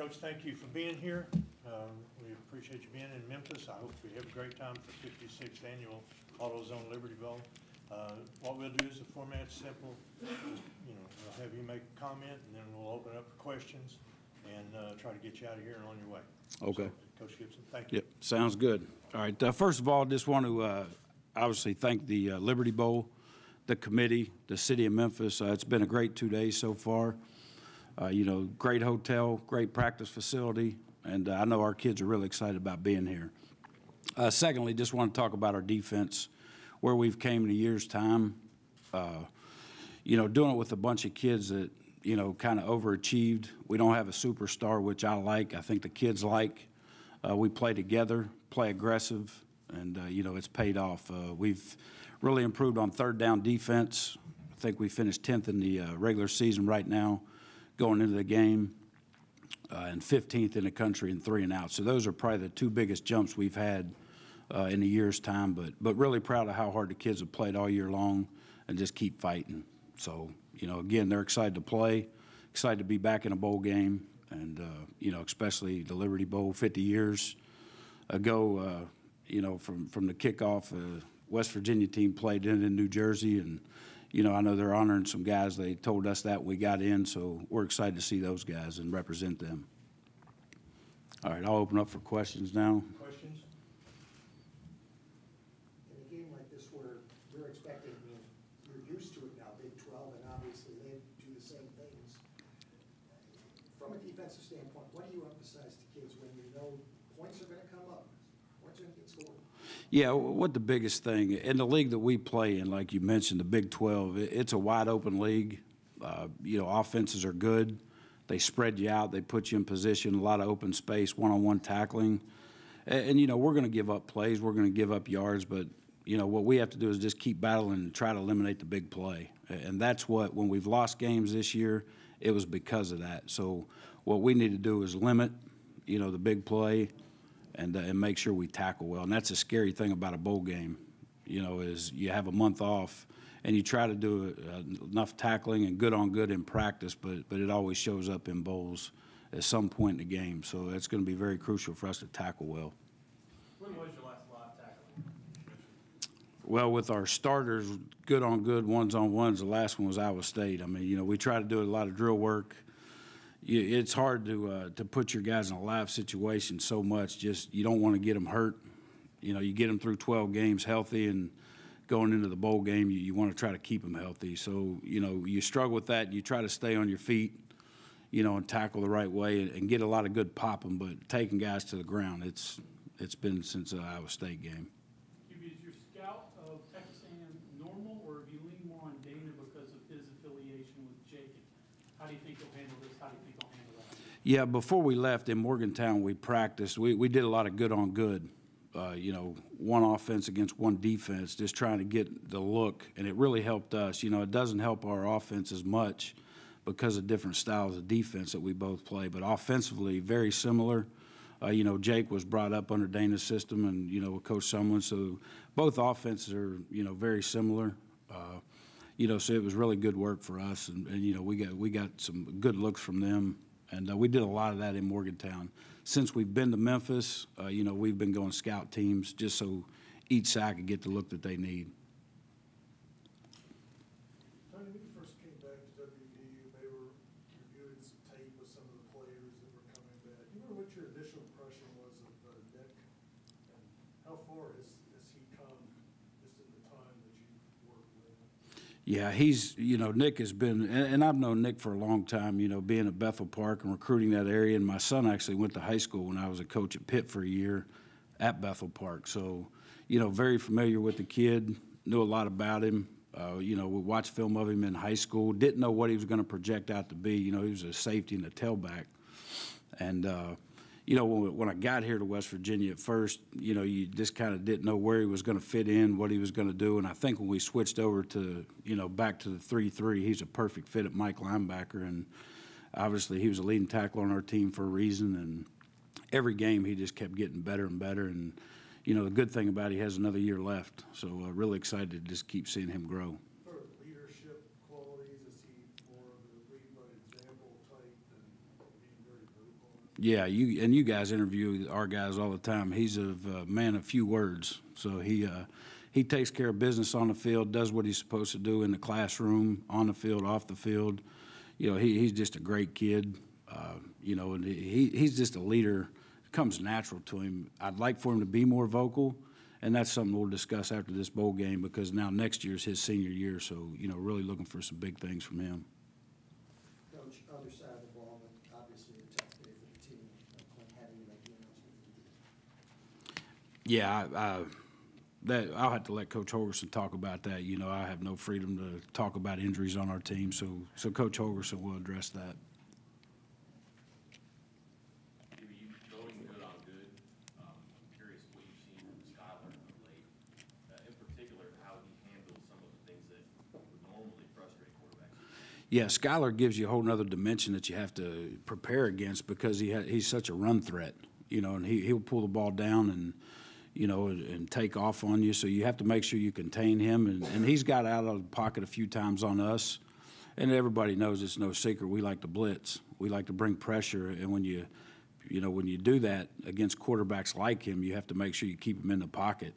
Coach, thank you for being here. We appreciate you being in Memphis. I hope we have a great time for the 56th annual AutoZone Liberty Bowl. What we'll do is the format's simple. Just, we'll have you make a comment, and then we'll open up for questions and try to get you out of here and on your way. Okay. So, Coach Gibson, thank you. Yep, sounds good. All right, first of all, just want to obviously thank the Liberty Bowl, the committee, the city of Memphis. It's been a great 2 days so far. Great hotel, great practice facility, and I know our kids are really excited about being here. Secondly, just want to talk about our defense, where we've came in a year's time. Doing it with a bunch of kids that, kind of overachieved. We don't have a superstar, which I like. I think the kids like. We play together, play aggressive, and, it's paid off. We've really improved on third down defense. I think we finished 10th in the regular season right now, going into the game, and 15th in the country in 3 and out. So those are probably the 2 biggest jumps we've had in a year's time, but really proud of how hard the kids have played all year long and just keep fighting. So, again, they're excited to play, excited to be back in a bowl game, and, especially the Liberty Bowl 50 years ago, from the kickoff, West Virginia team played in New Jersey, and I know they're honoring some guys. They told us that when we got in, so we're excited to see those guys and represent them. All right, I'll open up for questions now. Questions? In a game like this where you're expecting, you're used to it now, Big 12, and obviously they do the same things. From a defensive standpoint, what do you emphasize to kids when you know points are going to come up, points are going to get scored? Yeah, what the biggest thing, in the league that we play in, like you mentioned, the Big 12, it's a wide-open league. Offenses are good. They spread you out. They put you in position, a lot of open space, one-on-one tackling. And we're going to give up plays. We're going to give up yards. But, what we have to do is just keep battling and try to eliminate the big play. And that's what, when we've lost games this year, it was because of that. So what we need to do is limit, the big play, and make sure we tackle well. And that's a scary thing about a bowl game, is you have a month off and you try to do enough tackling and good on good in practice, but it always shows up in bowls at some point in the game. So it's going to be very crucial for us to tackle well. When was your last live tackling? Well, with our starters, good on good, ones on ones, the last one was Iowa State. I mean, we try to do a lot of drill work. It's hard to put your guys in a live situation so much. Just you don't want to get them hurt. You get them through 12 games healthy, and going into the bowl game, you want to try to keep them healthy. So, you struggle with that. You try to stay on your feet, and tackle the right way and get a lot of good popping, but taking guys to the ground, it's been since the Iowa State game. Is your scout of Texas A&M normal, or have you leaned more on Dana because of his affiliation with Jake? How do you think he'll handle this? How do you think he'll handle that? Yeah, before we left in Morgantown, we practiced. We did a lot of good on good, one offense against one defense, just trying to get the look, and it really helped us. It doesn't help our offense as much because of different styles of defense that we both play, but offensively, very similar. Jake was brought up under Dana's system and, with Coach Sumlin, so both offenses are, very similar. So it was really good work for us, and we got some good looks from them, and we did a lot of that in Morgantown. Since we've been to Memphis, we've been going scout teams just so each side could get the look that they need. Tony, when you first came back to WVU, they were reviewing some tape with some of the players that were coming back. Do you remember what your initial impression was of Nick, and how far has he come just in the time that you've worked with him? Yeah, Nick has been, and I've known Nick for a long time, being at Bethel Park and recruiting that area. And my son actually went to high school when I was a coach at Pitt for a year at Bethel Park. So, very familiar with the kid, knew a lot about him. We watched film of him in high school, didn't know what he was going to project out to be. He was a safety and a tailback. And, when I got here to West Virginia at first, you just kind of didn't know where he was going to fit in, what he was going to do. And I think when we switched over to, back to the 3-3, he's a perfect fit at Mike linebacker. And obviously he was a leading tackler on our team for a reason. And every game he just kept getting better and better. And, the good thing about it, he has another year left. So really excited to just keep seeing him grow. For leadership qualities, is he more of a lead by example type than being very vocal? Yeah, you guys interview our guys all the time. He's a man of few words, so he takes care of business on the field, does what he's supposed to do in the classroom, on the field, off the field. You know, he's just a great kid. You know, and he's just a leader. It comes natural to him. I'd like for him to be more vocal, and that's something we'll discuss after this bowl game because now next year's his senior year. So, you know, really looking for some big things from him. Coach, other side of the ball, but obviously a tough day for the team. Clint, how do you make the announcement? Yeah, I'll have to let Coach Holgerson talk about that. You know, I have no freedom to talk about injuries on our team, so Coach Holgerson will address that. Going good on good. I'm curious what you've seen from Skylar of late, in particular how he handles some of the things that would normally frustrate quarterbacks. Yeah, Skylar gives you a whole nother dimension that you have to prepare against because he's such a run threat, you know, and he'll pull the ball down and, you know, and take off on you. So you have to make sure you contain him. And he's got out of the pocket a few times on us. And everybody knows it's no secret. We like to blitz. We like to bring pressure. And when you do that against quarterbacks like him, you have to make sure you keep him in the pocket.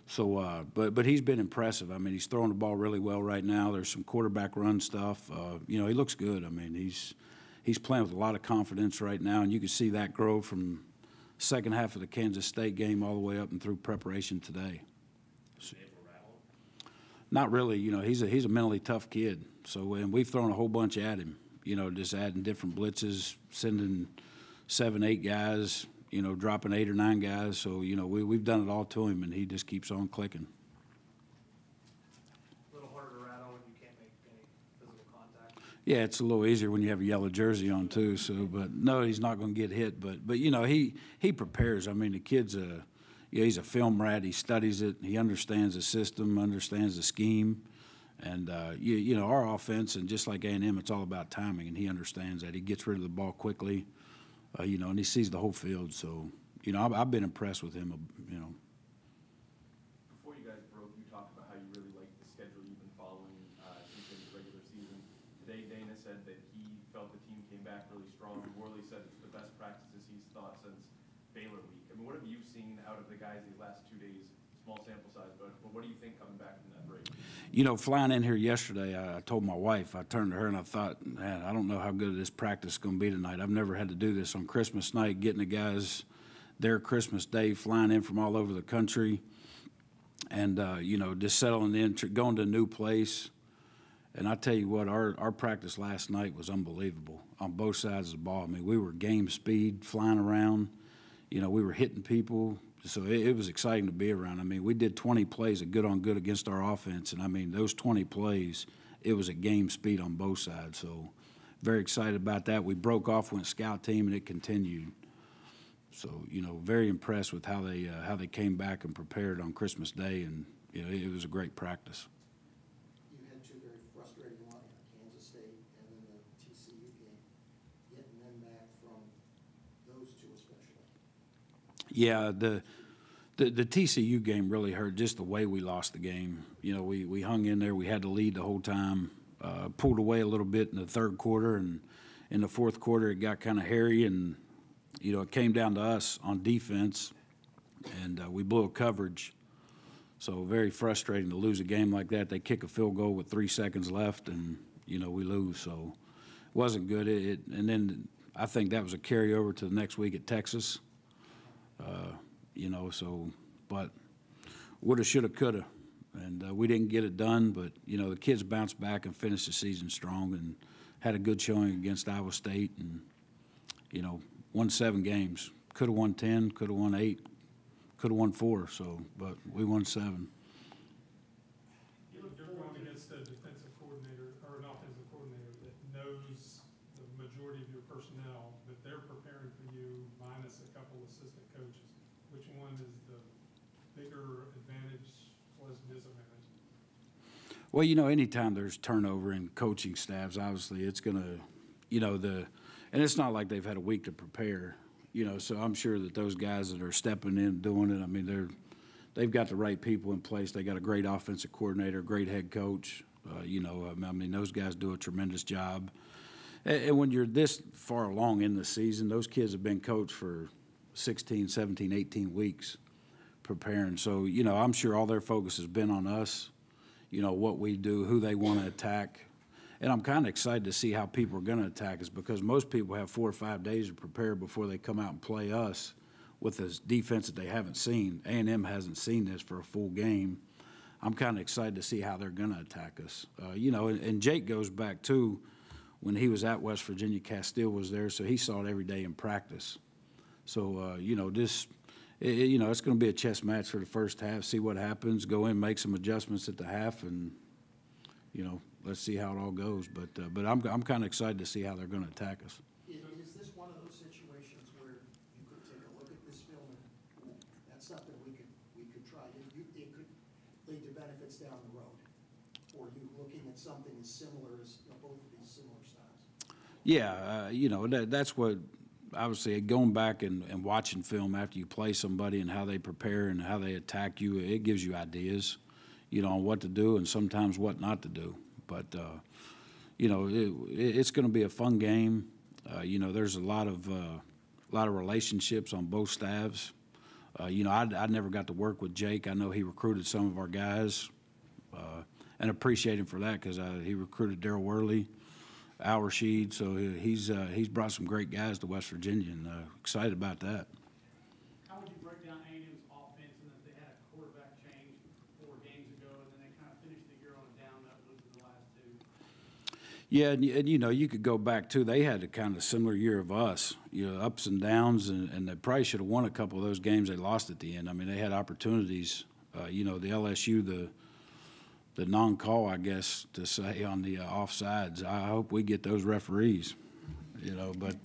So, but he's been impressive. I mean, he's throwing the ball really well right now. There's some quarterback run stuff. You know, he looks good. I mean, he's playing with a lot of confidence right now, and you can see that grow from second half of the Kansas State game all the way up and through preparation today. So, not really. You know, he's a mentally tough kid. So, and we've thrown a whole bunch at him. You know, just adding different blitzes, sending 7, 8 guys. You know, dropping 8 or 9 guys. So, you know, we've done it all to him, and he just keeps on clicking. A little harder to rattle when you can't make any physical contact. Yeah, it's a little easier when you have a yellow jersey on too. So, but no, he's not going to get hit. But you know, he prepares. I mean, the kid's he's a film rat. He studies it. He understands the system, understands the scheme, and you know, our offense and just like A&M, it's all about timing, and he understands that. He gets rid of the ball quickly. You know, and he sees the whole field. So, you know, I've been impressed with him, you know. Before you guys broke, you talked about how you really liked the schedule you've been following since the regular season. Today, Dana said that he felt the team came back really strong. Worley said it's the best practices he's thought since Baylor week. I mean, what have you seen out of the guys these last 2 days? Small sample size, but what do you think coming back from that break? You know, flying in here yesterday, I told my wife, I turned to her and I thought, man, I don't know how good this practice is going to be tonight. I've never had to do this on Christmas night, getting the guys there Christmas Day, flying in from all over the country, and, you know, just settling in, going to a new place. And I tell you what, our practice last night was unbelievable on both sides of the ball. I mean, we were game speed, flying around. You know, we were hitting people. So it was exciting to be around. I mean, we did 20 plays of good on good against our offense, and I mean, those 20 plays, it was at game speed on both sides. So very excited about that. We broke off, went scout team, and it continued. So, you know, very impressed with how they came back and prepared on Christmas Day, and, you know, it was a great practice. You had 2 very frustrating ones, Kansas State and then the TCU game, getting them back from those 2 especially. Yeah, the TCU game really hurt, just the way we lost the game. You know, we hung in there. We had to lead the whole time, pulled away a little bit in the third quarter, and in the fourth quarter it got kind of hairy, and, you know, it came down to us on defense, and we blew a coverage. So very frustrating to lose a game like that. They kick a field goal with 3 seconds left, and, you know, we lose. So it wasn't good. And then I think that was a carryover to the next week at Texas. You know, so, but woulda, shoulda, coulda. And we didn't get it done, but, you know, the kids bounced back and finished the season strong and had a good showing against Iowa State and, you know, won 7 games. Could have won 10, could have won 8, could have won 4, so, but we won 7. You look, you're going against a defensive coordinator or an offensive coordinator that knows the majority of your personnel, but they're preparing for you minus a couple assistant coaches. Which one is the bigger advantage plus disadvantage? Well, you know, anytime there's turnover in coaching staffs, obviously it's going to, you know, and it's not like they've had a week to prepare, you know, so I'm sure that those guys that are stepping in doing it, I mean, they've got the right people in place. They got a great offensive coordinator, great head coach. You know, I mean, those guys do a tremendous job. And when you're this far along in the season, those kids have been coached for 16, 17, 18 weeks preparing. So, you know, I'm sure all their focus has been on us, you know, what we do, who they want to attack. And I'm kind of excited to see how people are going to attack us, because most people have 4 or 5 days to prepare before they come out and play us with this defense that they haven't seen. A&M hasn't seen this for a full game. I'm kind of excited to see how they're going to attack us. You know, and Jake goes back, too, when he was at West Virginia, Castile was there, so he saw it every day in practice. So, you know, you know, it's going to be a chess match for the first half, see what happens, go in, make some adjustments at the half, and, you know, let's see how it all goes. But I'm kind of excited to see how they're going to attack us. Is this one of those situations where you could take a look at this film and that's something we could try? It could lead to benefits down the road. Or you looking at something as similar as, you know, both of these similar styles? Yeah, you know, that's what, obviously, going back and watching film after you play somebody and how they prepare and how they attack you, it gives you ideas, you know, on what to do and sometimes what not to do. But, you know, it's going to be a fun game. You know, there's a lot of relationships on both staffs. You know, I never got to work with Jake. I know he recruited some of our guys, and appreciate him for that, because he recruited Darryl Worley, Al Rashid, so he's brought some great guys to West Virginia, and excited about that. How would you break down A&M's offense, and that they had a quarterback change 4 games ago, and then they kind of finished the year on a down note, losing the last 2? Yeah, and you know, you could go back too. They had a kind of similar year of us, you know, ups and downs, and they probably should have won a couple of those games they lost at the end. I mean, they had opportunities. You know, the LSU, the non-call, I guess, to say on the offsides. I hope we get those referees, you know. But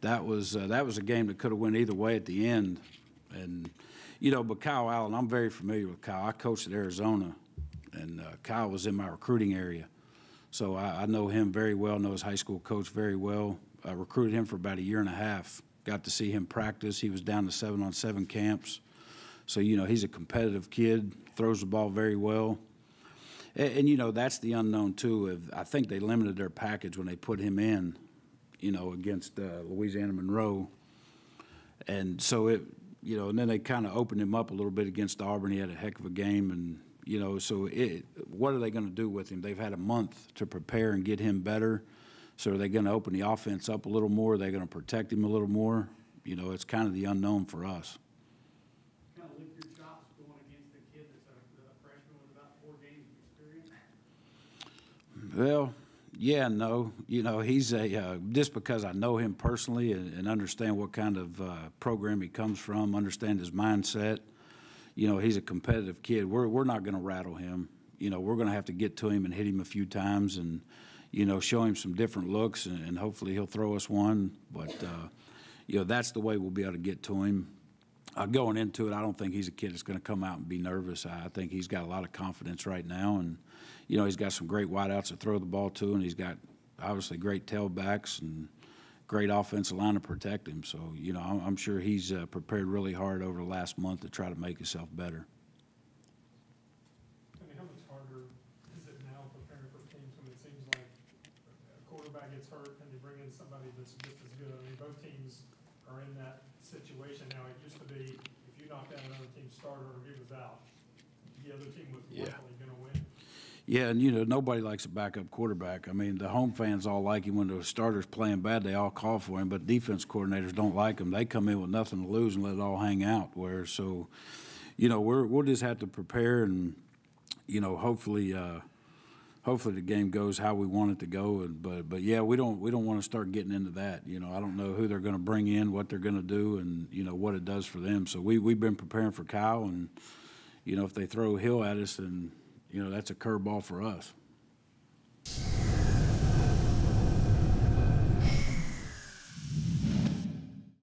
that was a game that could have went either way at the end. And, you know, but Kyle Allen, I'm very familiar with Kyle. I coached at Arizona, and Kyle was in my recruiting area. So I know him very well, know his high school coach very well. I recruited him for about a year and a half. Got to see him practice. He was down to 7-on-7 camps. So, you know, he's a competitive kid, throws the ball very well. And, you know, that's the unknown, too. I think they limited their package when they put him in, you know, against Louisiana Monroe. And so it, you know, and then they kind of opened him up a little bit against Auburn. He had a heck of a game. And, you know, so what are they going to do with him? They've had a month to prepare and get him better. So are they going to open the offense up a little more? Are they going to protect him a little more? You know, it's kind of the unknown for us. Kind of lick your chops going against a kid that's a freshman with about 4 games of experience? Well, yeah, no. You know, he's just because I know him personally and understand what kind of program he comes from, understand his mindset, you know, he's a competitive kid. We're not going to rattle him. You know, we're going to have to get to him and hit him a few times and, you know, show him some different looks, and hopefully he'll throw us one. But, you know, that's the way we'll be able to get to him. Going into it, I don't think he's a kid that's going to come out and be nervous. I think he's got a lot of confidence right now, and, you know, he's got some great wideouts to throw the ball to, and he's got obviously great tailbacks and great offensive line to protect him. So, you know, I'm sure he's prepared really hard over the last month to try to make himself better. I mean, how much harder is it now preparing for teams when it seems like a quarterback gets hurt and you bring in somebody that's just as good? I mean, both teams are in that situation now. It used to be if you knocked out another team's starter or he was out, the other team was definitely going to win. Yeah, and, you know, nobody likes a backup quarterback. I mean, the home fans all like him. When the starter's playing bad, they all call for him, but defense coordinators don't like him. They come in with nothing to lose and let it all hang out. So, you know, we'll just have to prepare and, you know, hopefully the game goes how we want it to go. But yeah, we don't want to start getting into that. You know, I don't know who they're going to bring in, what they're going to do, and, you know, what it does for them. So we've been preparing for Kyle, and, you know, if they throw Hill at us, then, you know, that's a curveball for us.